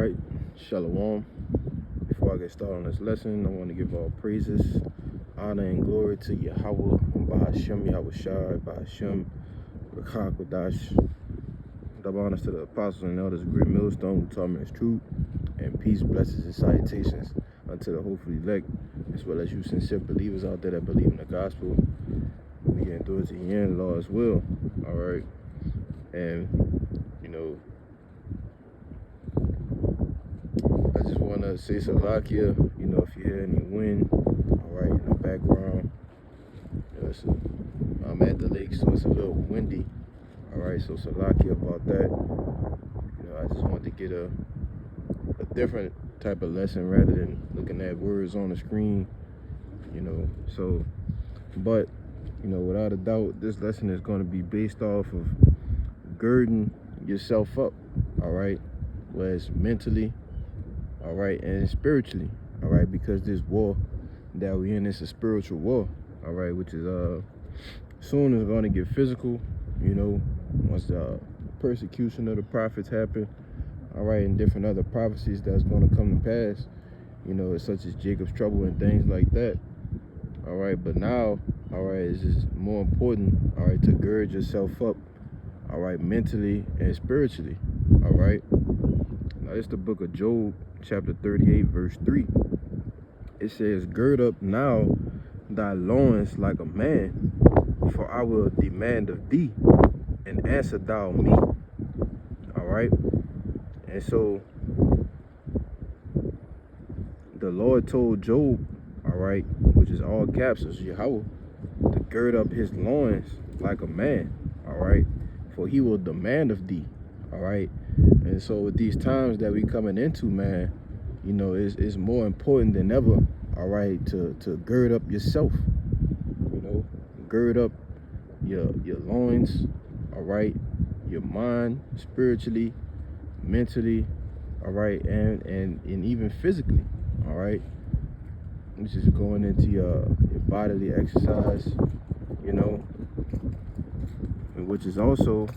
right, Shalom. Before I get started on this lesson, I want to give all praises, honor, and glory to Yahweh, Bahashem, Yahweh Shai, Bahashem, Rakak, Wadash. Double honors to the apostles and elders of Great Millstone who taught me his truth, and peace, blessings, and salutations unto the hopefully elect, as well as you sincere believers out there that believe in the gospel. We endure to the end, Lord's will. All right, and I just want to say Salakia, if you hear any wind, all right, in the background, I'm at the lake, so it's a little windy, all right, so Salakia about that. I just wanted to get a different type of lesson rather than looking at words on the screen, so, but, without a doubt, this lesson is going to be based off of girding yourself up, all right, whether it's mentally, all right, and spiritually, all right, because this war that we're in is a spiritual war, all right, which is soon is going to get physical, once the persecution of the prophets happen, all right, and different other prophecies that's going to come to pass, such as Jacob's trouble and things like that, all right. But now, all right, it's just more important, all right, to gird yourself up, all right, mentally and spiritually, all right. Now it's the book of Job, chapter 38, verse 3. It says, "Gird up now thy loins like a man, for I will demand of thee, and answer thou me." All right. And so the Lord told Job, all right, which is all caps, is Yahweh, to gird up his loins like a man, all right, for he will demand of thee, all right. And so with these times that we coming into, man, it's more important than ever, all right, to gird up yourself, gird up your loins, all right, your mind, spiritually, mentally, all right, and even physically, all right, which is going into your bodily exercise, and which is also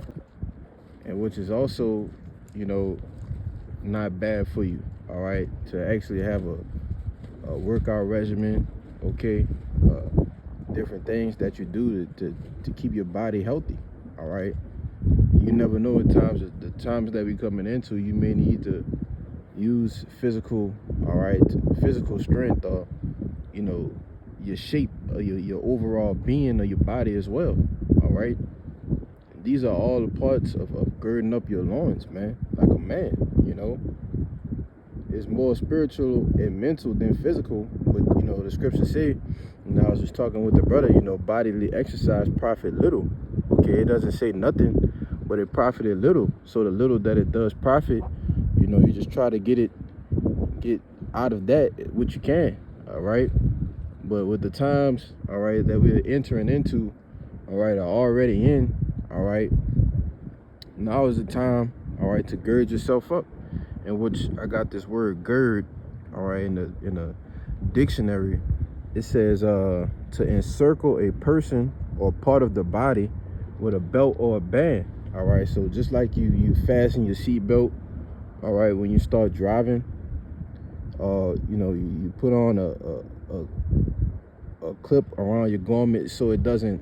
not bad for you, all right, to actually have a workout regimen, okay, different things that you do to keep your body healthy, all right. You never know the times that we coming into, you may need to use physical, all right, physical strength, or your shape, or your overall being of your body as well, all right. These are all the parts of girding up your loins, man, like a man, It's more spiritual and mental than physical, but the scriptures say, I was just talking with the brother, bodily exercise profit little. Okay, it doesn't say nothing, but it profited little. So the little that it does profit, you just try to get out of that what you can, all right. But with the times, all right, that we're entering into, all right, are already in, all right, now is the time, all right, to gird yourself up. In which I got this word gird, all right, in a dictionary. It says to encircle a person or part of the body with a belt or a band, all right. So just like you fasten your seat belt, all right, when you start driving, you put on a clip around your garment so it doesn't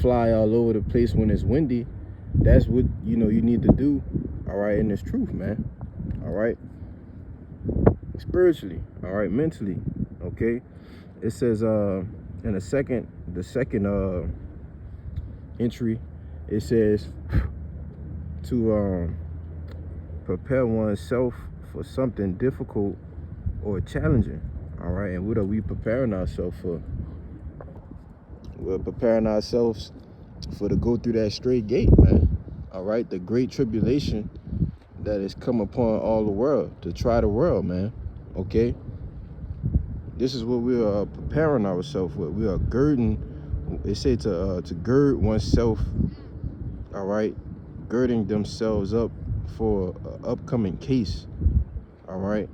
fly all over the place when it's windy. That's what you need to do, all right, in this truth, man, all right, spiritually, all right, mentally, okay. It says in the second entry, it says to prepare oneself for something difficult or challenging, all right. And what are we preparing ourselves for? We're preparing ourselves to go through that straight gate, man, all right, the great tribulation that has come upon all the world, to try the world, man, okay. This is what we are preparing ourselves with. We are girding. They say to gird oneself, all right, girding themselves up for an upcoming case, all right.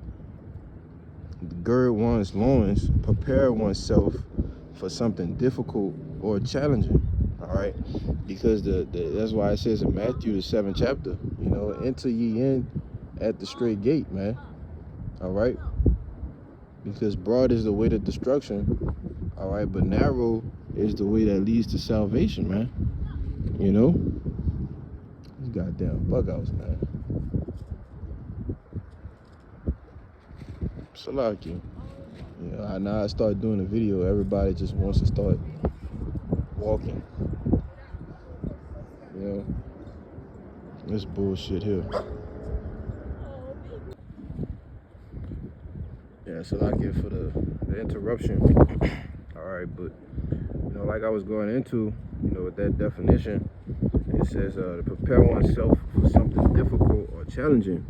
Gird one's loins, prepare oneself for something difficult or challenging, all right, because that's why it says in Matthew the 7th chapter, enter ye in, at the straight gate, man. All right? Because broad is the way to destruction, all right, but narrow is the way that leads to salvation, man. You know? These goddamn bug outs, man. Salaki. You know, now I start doing a video, everybody just wants to start walking. You know? This bullshit here. Yeah, Salaki for the interruption. All right, but you know, like I was going into, you know, with that definition, it says to prepare oneself for something difficult or challenging.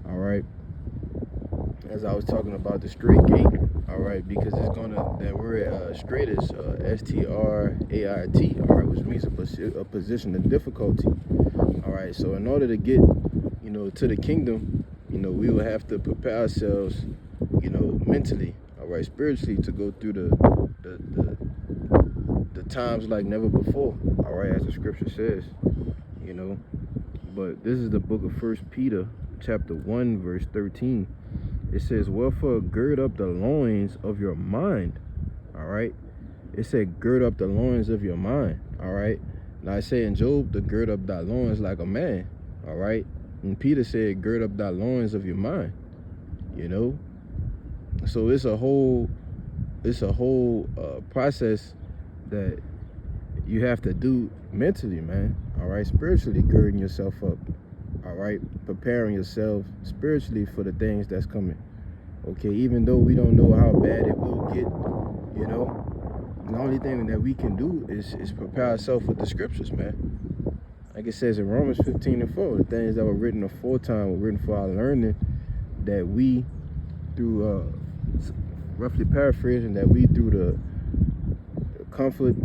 All right. As I was talking about the straight gate, all right, because it's gonna, that word straight is STRAIT, all right, which means a position of difficulty. All right, so in order to get, you know, to the kingdom, you know, we will have to prepare ourselves, you know, mentally, all right, spiritually, to go through the times like never before, all right, as the scripture says, you know. But this is the book of 1 Peter, chapter 1, verse 13. It says, wherefore gird up the loins of your mind, all right. It said, gird up the loins of your mind, all right. Now I say in Job, to gird up thy loins like a man, all right. And Peter said, gird up thy loins of your mind, you know. So it's a whole process that you have to do mentally, man, all right. Spiritually girding yourself up, all right, preparing yourself spiritually for the things that's coming, okay, even though we don't know how bad it will get, you know. The only thing that we can do is prepare ourselves with the scriptures, man. Like it says in Romans 15:4, the things that were written aforetime were written for our learning, that we, through roughly paraphrasing, that we through the comfort,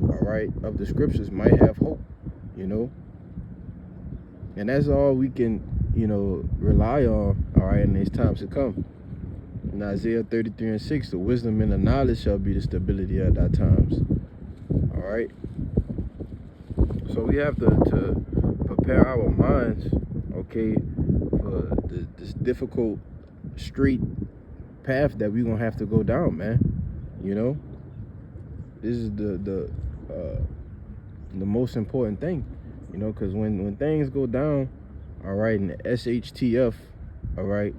all right, of the scriptures might have hope, you know. And that's all we can, you know, rely on, all right, in these times to come. In Isaiah 33:6, the wisdom and the knowledge shall be the stability at our times. All right. So we have to prepare our minds, okay, for this difficult straight path that we're gonna have to go down, man. You know, this is the most important thing. You know, because when things go down, all right, and the SHTF, all right,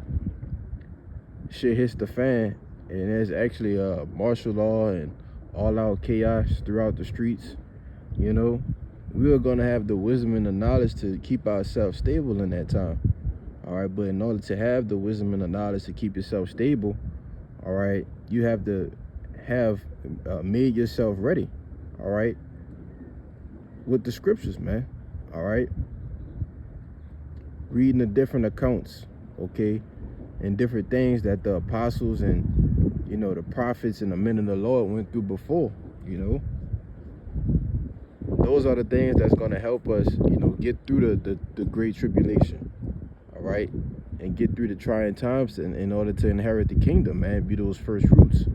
shit hits the fan, and there's actually martial law and all-out chaos throughout the streets, you know, we are going to have the wisdom and the knowledge to keep ourselves stable in that time, all right. But in order to have the wisdom and the knowledge to keep yourself stable, all right, you have to have made yourself ready, all right, with the scriptures, man. All right, reading the different accounts, okay, and different things that the apostles and, you know, the prophets and the men of the Lord went through before, you know. Those are the things that's going to help us, you know, get through the great tribulation, all right, and get through the trying times in order to inherit the kingdom, man, be those first fruits,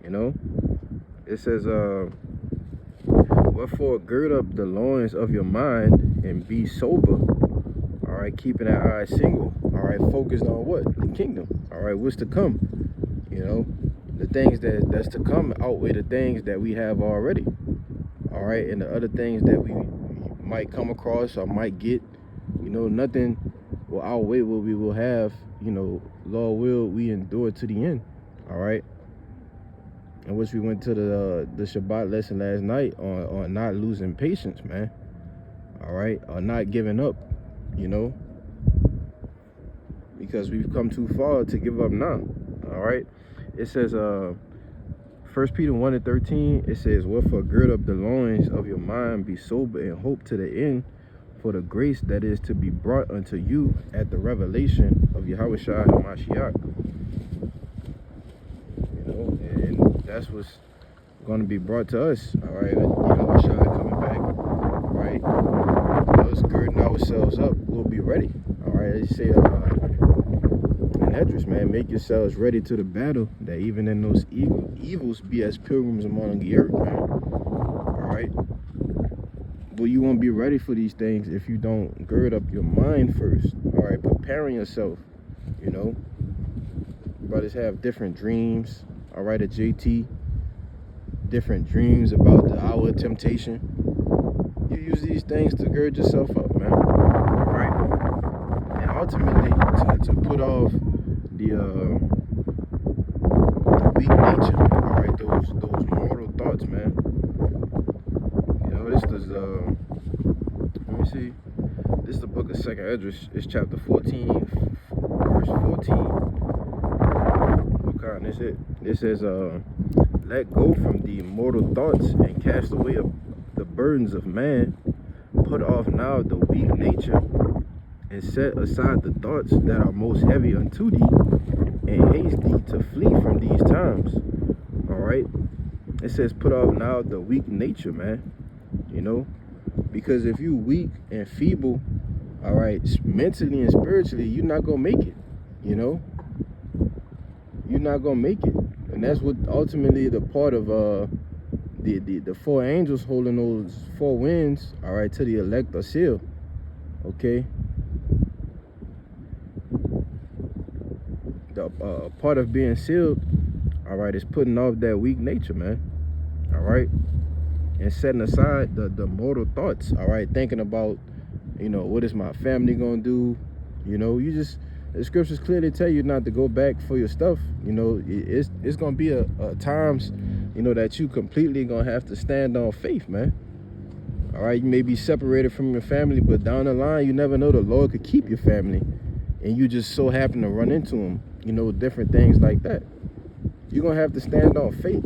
you know. It says, wherefore gird up the loins of your mind and be sober, all right, keeping that eye single, all right, focused on what? The kingdom, all right, what's to come, you know. The things that's to come outweigh the things that we have already, all right, and the other things that we might come across or might get, you know, nothing will outweigh what we will have, you know. Lord will we endure to the end, all right. In which we went to the Shabbat lesson last night on not losing patience, man. All right, or not giving up, you know, because we've come too far to give up now. All right, it says 1 Peter 1:13. It says, wherefore gird up the loins of your mind, be sober, and hope to the end for the grace that is to be brought unto you at the revelation of Yahushua HaMashiach. You know, and that's what's going to be brought to us, all right. Yahushua coming back, all right. Us girding ourselves up, we'll be ready, all right. They say in Edris, man, make yourselves ready to the battle, that even in those evils be as pilgrims among the earth, man, all right. But you won't be ready for these things if you don't gird up your mind first. All right, preparing yourself. You know, brothers have different dreams. All right, at JT, different dreams about the hour of temptation. You use these things to gird yourself up, man. All right, and ultimately to put off the weak nature. All right, those mortal thoughts, man. You know, this is let me see. This is the book of Second Esdras. It's chapter 14, verse 14. What kind is it? It says, let go from the mortal thoughts and cast away the burdens of man. Put off now the weak nature and set aside the thoughts that are most heavy unto thee, and haste thee to flee from these times. All right. It says, put off now the weak nature, man. You know, because if you weak and feeble, all right, mentally and spiritually, you're not gonna make it. You know, you're not gonna make it, and that's what ultimately the part of the four angels holding those four winds, all right, to the elect are sealed. Okay. The part of being sealed, all right, is putting off that weak nature, man. All right, and setting aside the mortal thoughts. All right, thinking about, you know, what is my family gonna do? You know, the scriptures clearly tell you not to go back for your stuff. You know, it's gonna be a times, you know, that you completely gonna have to stand on faith, man. All right, you may be separated from your family, but down the line, you never know, the Lord could keep your family, and you just so happen to run into him. You know, different things like that. You're gonna have to stand on faith.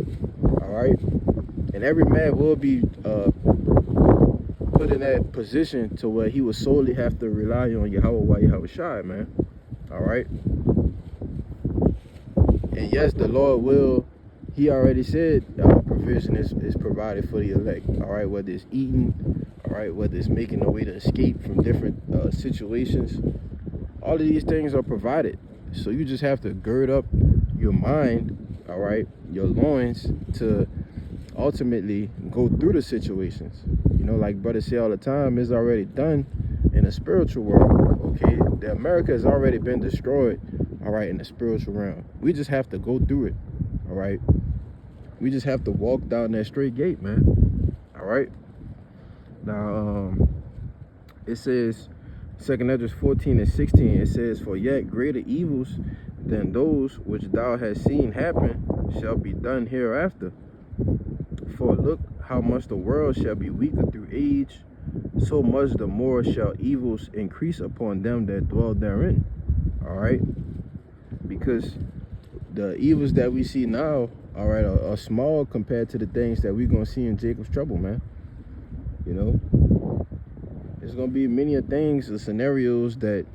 All right, and every man will be put in that position to where he will solely have to rely on Yahweh Shai, man. All right. And yes, the Lord will, he already said provision is provided for the elect. All right, whether it's eating, all right, whether it's making a way to escape from different situations, all of these things are provided. So you just have to gird up your mind, all right, your loins, to ultimately go through the situations. You know, like brothers say all the time, it's already done in the spiritual world. Okay, the America has already been destroyed, all right, in the spiritual realm. We just have to go through it. All right, we just have to walk down that straight gate, man. All right. Now it says, 2 Esdras 14 and 16, it says, for yet greater evils than those which thou hast seen happen shall be done hereafter. For look how much the world shall be weaker through age, so much the more shall evils increase upon them that dwell therein. All right, because the evils that we see now, all right, are small compared to the things that we're gonna see in Jacob's trouble, man. You know, there's gonna be many of things, the scenarios that,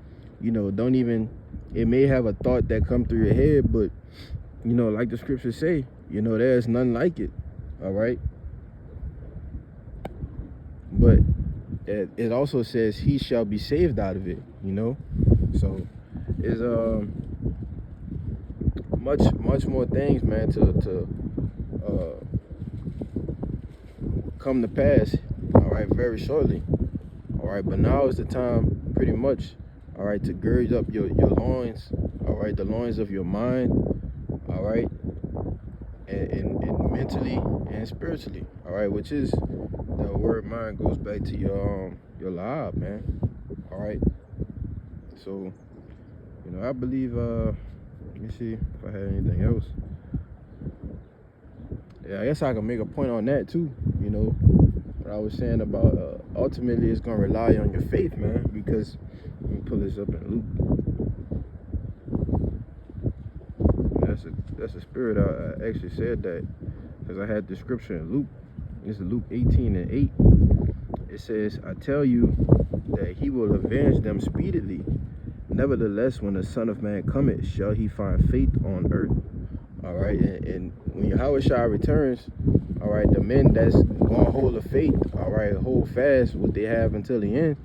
you know, don't even, it may have a thought that come through your head, but, you know, like the scriptures say, you know, there's none like it. All right, but it also says he shall be saved out of it. You know, so it's much more things, man, to come to pass. All right, very shortly. All right, but now is the time, pretty much, all right, to gird up your loins. All right, the loins of your mind. All right, and mentally and spiritually. All right, which is the word mind goes back to your lab, man. All right, so, you know, I believe let me see if I had anything else. Yeah, I guess I can make a point on that too. You know, what I was saying about ultimately it's gonna rely on your faith, man, because let me pull this up in Luke. That's a spirit. I actually said that because I had the scripture in Luke. This is Luke 18 and 8. It says, I tell you that he will avenge them speedily. Nevertheless, when the Son of Man cometh, shall he find faith on earth? All right, and when Yahweh Shai returns, all right, the men that's gonna hold the faith, all right, hold fast what they have until the end,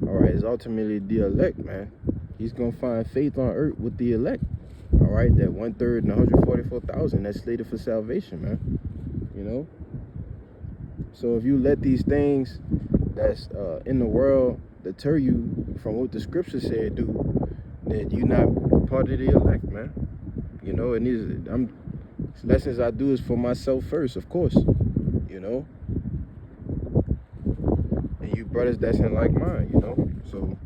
all right, is ultimately the elect, man. He's gonna find faith on earth with the elect. All right, that 1/3 and 144,000 that's slated for salvation, man. You know, so if you let these things, that's in the world deter you from what the scripture said do, then you're not part of the elect, man. You know, and these lessons I do is for myself first, of course. You know, and you brothers that's in like mine, you know. So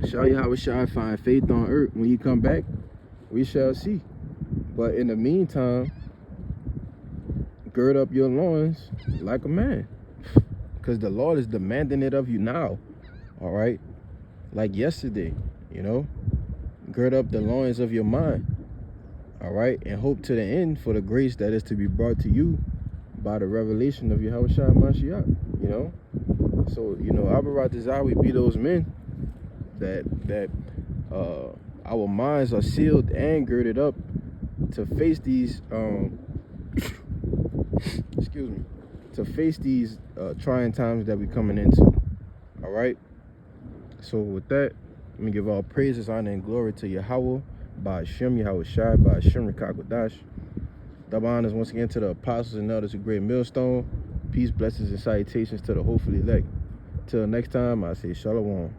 show you how we shall find faith on earth. When you come back, we shall see. But in the meantime, gird up your loins like a man, because the Lord is demanding it of you now. All right, like yesterday, you know. Gird up the loins of your mind, all right, and hope to the end for the grace that is to be brought to you by the revelation of Yahushua Mashiach, you know. So, you know, our desire we be those men that our minds are sealed and girded up to face these excuse me, to face these trying times that we coming into. All right. So with that, let me give all praises, honor, and glory to Yahweh, by Hashem, Yahushua, by Hashem, Rikakwadash. Double honors once again to the apostles and elders of Great Millstone. Peace, blessings, and salutations to the hopefully elect. Till next time, I say shalom.